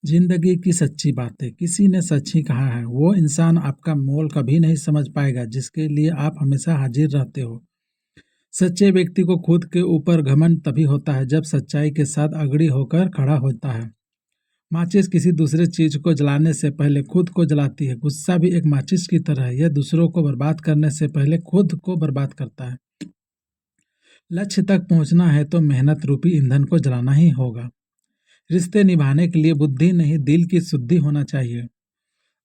जिंदगी की सच्ची बातें किसी ने सच ही कहा है। वो इंसान आपका मोल कभी नहीं समझ पाएगा जिसके लिए आप हमेशा हाजिर रहते हो। सच्चे व्यक्ति को खुद के ऊपर घमंड तभी होता है जब सच्चाई के साथ अगड़ी होकर खड़ा होता है। माचिस किसी दूसरे चीज को जलाने से पहले खुद को जलाती है। गुस्सा भी एक माचिस की तरह है, यह दूसरों को बर्बाद करने से पहले खुद को बर्बाद करता है। लक्ष्य तक पहुंचना है तो मेहनत रूपी ईंधन को जलाना ही होगा। रिश्ते निभाने के लिए बुद्धि नहीं, दिल की शुद्धि होना चाहिए।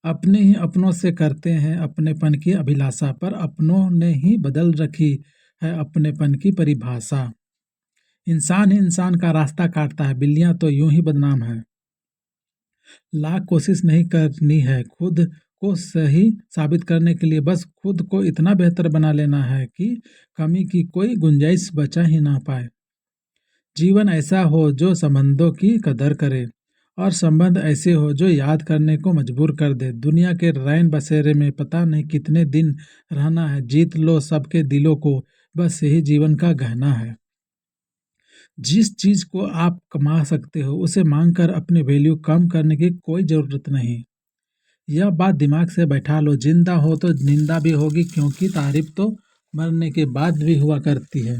अपने ही अपनों से करते हैं अपनेपन की अभिलाषा, पर अपनों ने ही बदल रखी है अपनेपन की परिभाषा। इंसान ही इंसान का रास्ता काटता है, बिल्लियां तो यूं ही बदनाम है। लाख कोशिश नहीं करनी है खुद को सही साबित करने के लिए, बस खुद को इतना बेहतर बना लेना है कि कमी की कोई गुंजाइश बचा ही ना पाए। जीवन ऐसा हो जो संबंधों की कदर करे और संबंध ऐसे हो जो याद करने को मजबूर कर दे। दुनिया के रैन बसेरे में पता नहीं कितने दिन रहना है, जीत लो सबके दिलों को, बस यही जीवन का गहना है। जिस चीज को आप कमा सकते हो उसे मांगकर अपनी वैल्यू कम करने की कोई जरूरत नहीं। यह बात दिमाग से बैठा लो, जिंदा हो तो निंदा भी होगी, क्योंकि तारीफ तो मरने के बाद भी हुआ करती है।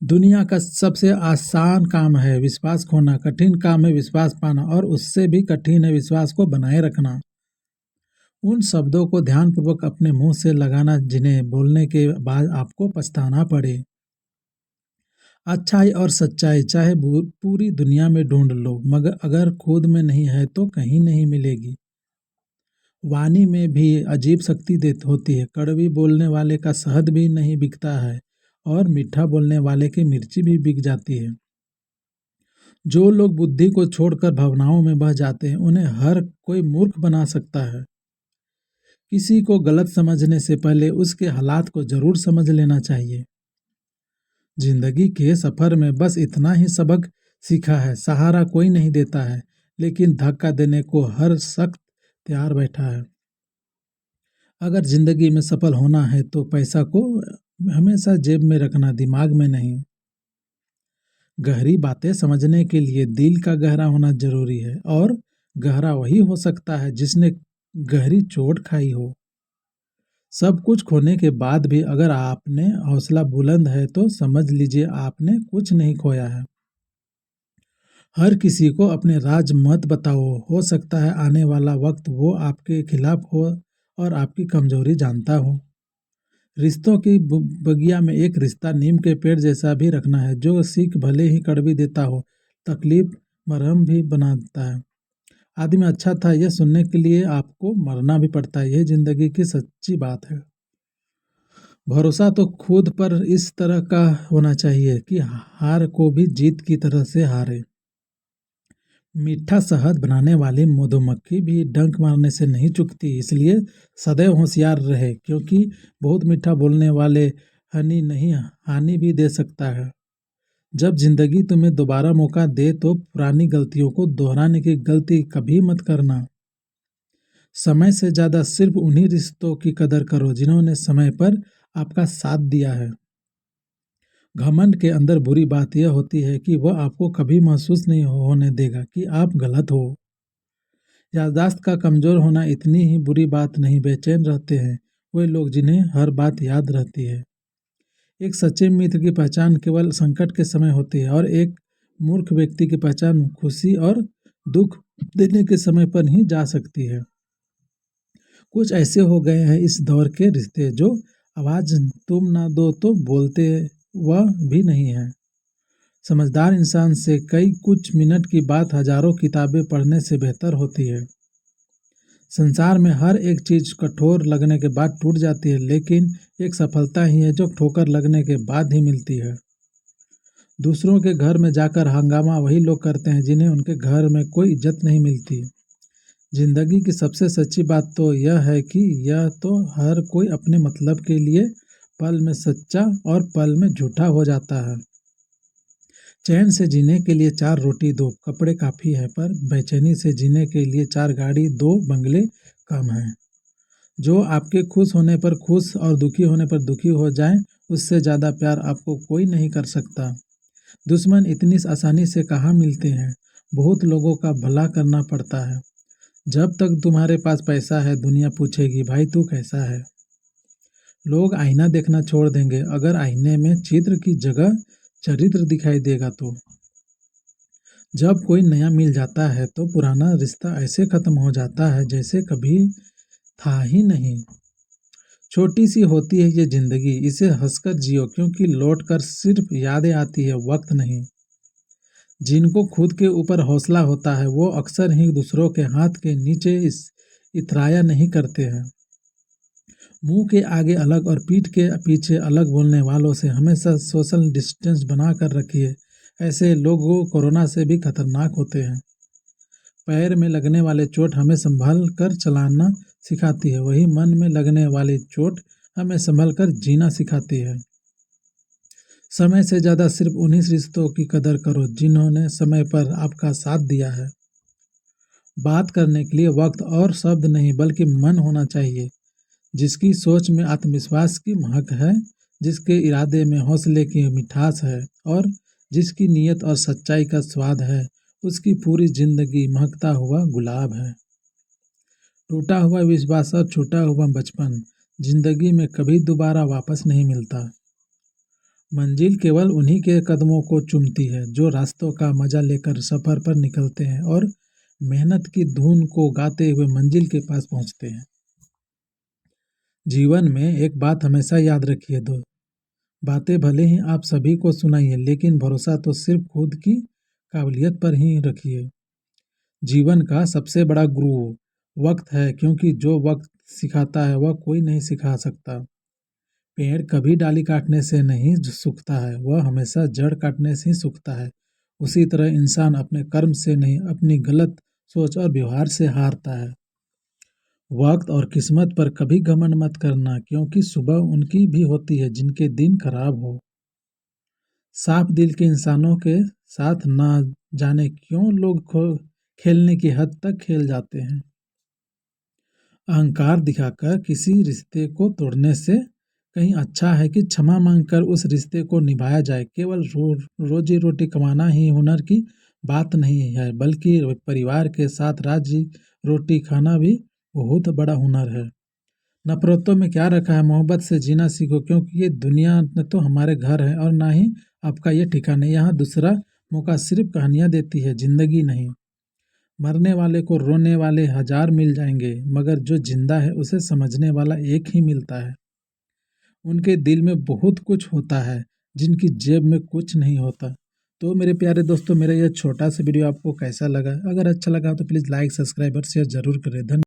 दुनिया का सबसे आसान काम है विश्वास खोना, कठिन काम है विश्वास पाना, और उससे भी कठिन है विश्वास को बनाए रखना। उन शब्दों को ध्यानपूर्वक अपने मुंह से लगाना जिन्हें बोलने के बाद आपको पछताना पड़े। अच्छाई और सच्चाई चाहे पूरी दुनिया में ढूंढ लो, मगर अगर खुद में नहीं है तो कहीं नहीं मिलेगी। वाणी में भी अजीब शक्ति होती है। कड़वी बोलने वाले का शहद भी नहीं बिकता है और मीठा बोलने वाले की मिर्ची भी बिक जाती है। जो लोग बुद्धि को छोड़कर भावनाओं में बह जाते हैं उन्हें हर कोई मूर्ख बना सकता है। किसी को गलत समझने से पहले उसके हालात को जरूर समझ लेना चाहिए। जिंदगी के सफर में बस इतना ही सबक सीखा है, सहारा कोई नहीं देता है, लेकिन धक्का देने को हर सख्त तैयार बैठा है। अगर जिंदगी में सफल होना है तो पैसा को हमेशा जेब में रखना, दिमाग में नहीं। गहरी बातें समझने के लिए दिल का गहरा होना जरूरी है, और गहरा वही हो सकता है जिसने गहरी चोट खाई हो। सब कुछ खोने के बाद भी अगर आपने हौसला बुलंद है तो समझ लीजिए आपने कुछ नहीं खोया है। हर किसी को अपने राज मत बताओ, हो सकता है आने वाला वक्त वो आपके खिलाफ हो और आपकी कमजोरी जानता हो। रिश्तों की बगिया में एक रिश्ता नीम के पेड़ जैसा भी रखना है, जो सीख भले ही कड़वी देता हो, तकलीफ मरहम भी बनाता है। आदमी अच्छा था यह सुनने के लिए आपको मरना भी पड़ता है, यह जिंदगी की सच्ची बात है। भरोसा तो खुद पर इस तरह का होना चाहिए कि हार को भी जीत की तरह से हारे। मीठा शहद बनाने वाली मधुमक्खी भी डंक मारने से नहीं चूकती, इसलिए सदैव होशियार रहे, क्योंकि बहुत मीठा बोलने वाले हनी नहीं हानि भी दे सकता है। जब जिंदगी तुम्हें दोबारा मौका दे तो पुरानी गलतियों को दोहराने की गलती कभी मत करना। समय से ज्यादा सिर्फ उन्हीं रिश्तों की कदर करो जिन्होंने समय पर आपका साथ दिया है। घमंड के अंदर बुरी बात यह होती है कि वह आपको कभी महसूस नहीं होने देगा कि आप गलत हो। याददाश्त का कमजोर होना इतनी ही बुरी बात नहीं। बेचैन रहते हैं वे लोग जिन्हें हर बात याद रहती है। एक सच्चे मित्र की पहचान केवल संकट के समय होती है, और एक मूर्ख व्यक्ति की पहचान खुशी और दुख देने के समय पर ही जा सकती है। कुछ ऐसे हो गए हैं इस दौर के रिश्ते जो आवाज तुम ना दो तो बोलते वह भी नहीं है। समझदार इंसान से कई कुछ मिनट की बात हजारों किताबें पढ़ने से बेहतर होती है। संसार में हर एक चीज कठोर लगने के बाद टूट जाती है, लेकिन एक सफलता ही है जो ठोकर लगने के बाद ही मिलती है। दूसरों के घर में जाकर हंगामा वही लोग करते हैं जिन्हें उनके घर में कोई इज्जत नहीं मिलती। जिंदगी की सबसे सच्ची बात तो यह है कि यह तो हर कोई अपने मतलब के लिए पल में सच्चा और पल में झूठा हो जाता है। चैन से जीने के लिए 4 रोटी 2 कपड़े काफी है, पर बेचैनी से जीने के लिए 4 गाड़ी 2 बंगले कम है। जो आपके खुश होने पर खुश और दुखी होने पर दुखी हो जाए, उससे ज्यादा प्यार आपको कोई नहीं कर सकता। दुश्मन इतनी आसानी से कहाँ मिलते हैं, बहुत लोगों का भला करना पड़ता है। जब तक तुम्हारे पास पैसा है दुनिया पूछेगी भाई तू कैसा है। लोग आईना देखना छोड़ देंगे अगर आईने में चित्र की जगह चरित्र दिखाई देगा तो। जब कोई नया मिल जाता है तो पुराना रिश्ता ऐसे खत्म हो जाता है जैसे कभी था ही नहीं। छोटी सी होती है ये जिंदगी, इसे हंसकर जियो क्योंकि लौट कर सिर्फ यादें आती है, वक्त नहीं। जिनको खुद के ऊपर हौसला होता है वो अक्सर ही दूसरों के हाथ के नीचे इस इतराया नहीं करते हैं। मुंह के आगे अलग और पीठ के पीछे अलग बोलने वालों से हमेशा सोशल डिस्टेंस बना कर रखिए। ऐसे लोग कोरोना से भी खतरनाक होते हैं। पैर में लगने वाले चोट हमें संभल कर चलाना सिखाती है, वही मन में लगने वाली चोट हमें संभल कर जीना सिखाती है। समय से ज़्यादा सिर्फ उन्हीं रिश्तों की कदर करो जिन्होंने समय पर आपका साथ दिया है। बात करने के लिए वक्त और शब्द नहीं बल्कि मन होना चाहिए। जिसकी सोच में आत्मविश्वास की महक है, जिसके इरादे में हौसले की मिठास है और जिसकी नीयत और सच्चाई का स्वाद है, उसकी पूरी जिंदगी महकता हुआ गुलाब है। टूटा हुआ विश्वास और छूटा हुआ बचपन जिंदगी में कभी दोबारा वापस नहीं मिलता। मंजिल केवल उन्हीं के कदमों को चूमती है जो रास्तों का मजा लेकर सफर पर निकलते हैं और मेहनत की धुन को गाते हुए मंजिल के पास पहुंचते हैं। जीवन में एक बात हमेशा याद रखिए, दो बातें भले ही आप सभी को सुनाइए लेकिन भरोसा तो सिर्फ खुद की काबिलियत पर ही रखिए। जीवन का सबसे बड़ा गुरु वक्त है क्योंकि जो वक्त सिखाता है वह कोई नहीं सिखा सकता। पेड़ कभी डाली काटने से नहीं सूखता है, वह हमेशा जड़ काटने से ही सूखता है। उसी तरह इंसान अपने कर्म से नहीं अपनी गलत सोच और व्यवहार से हारता है। वक्त और किस्मत पर कभी घमंड मत करना क्योंकि सुबह उनकी भी होती है जिनके दिन खराब हो। साफ दिल के इंसानों के साथ ना जाने क्यों लोग खेलने की हद तक खेल जाते हैं। अहंकार दिखाकर किसी रिश्ते को तोड़ने से कहीं अच्छा है कि क्षमा मांगकर उस रिश्ते को निभाया जाए। केवल रोजी रोटी कमाना ही हुनर की बात नहीं है बल्कि परिवार के साथ राजी रोटी खाना भी बहुत बड़ा हुनर है। नफरतों में क्या रखा है, मोहब्बत से जीना सीखो क्योंकि ये दुनिया न तो हमारे घर है और ना ही आपका ये ठिकाना। यहाँ दूसरा मौका सिर्फ कहानियाँ देती है, जिंदगी नहीं। मरने वाले को रोने वाले हजार मिल जाएंगे मगर जो जिंदा है उसे समझने वाला एक ही मिलता है। उनके दिल में बहुत कुछ होता है जिनकी जेब में कुछ नहीं होता। तो मेरे प्यारे दोस्तों, मेरा यह छोटा सा वीडियो आपको कैसा लगा? अगर अच्छा लगा तो प्लीज़ लाइक सब्सक्राइब और शेयर जरूर करें। धन्यवाद।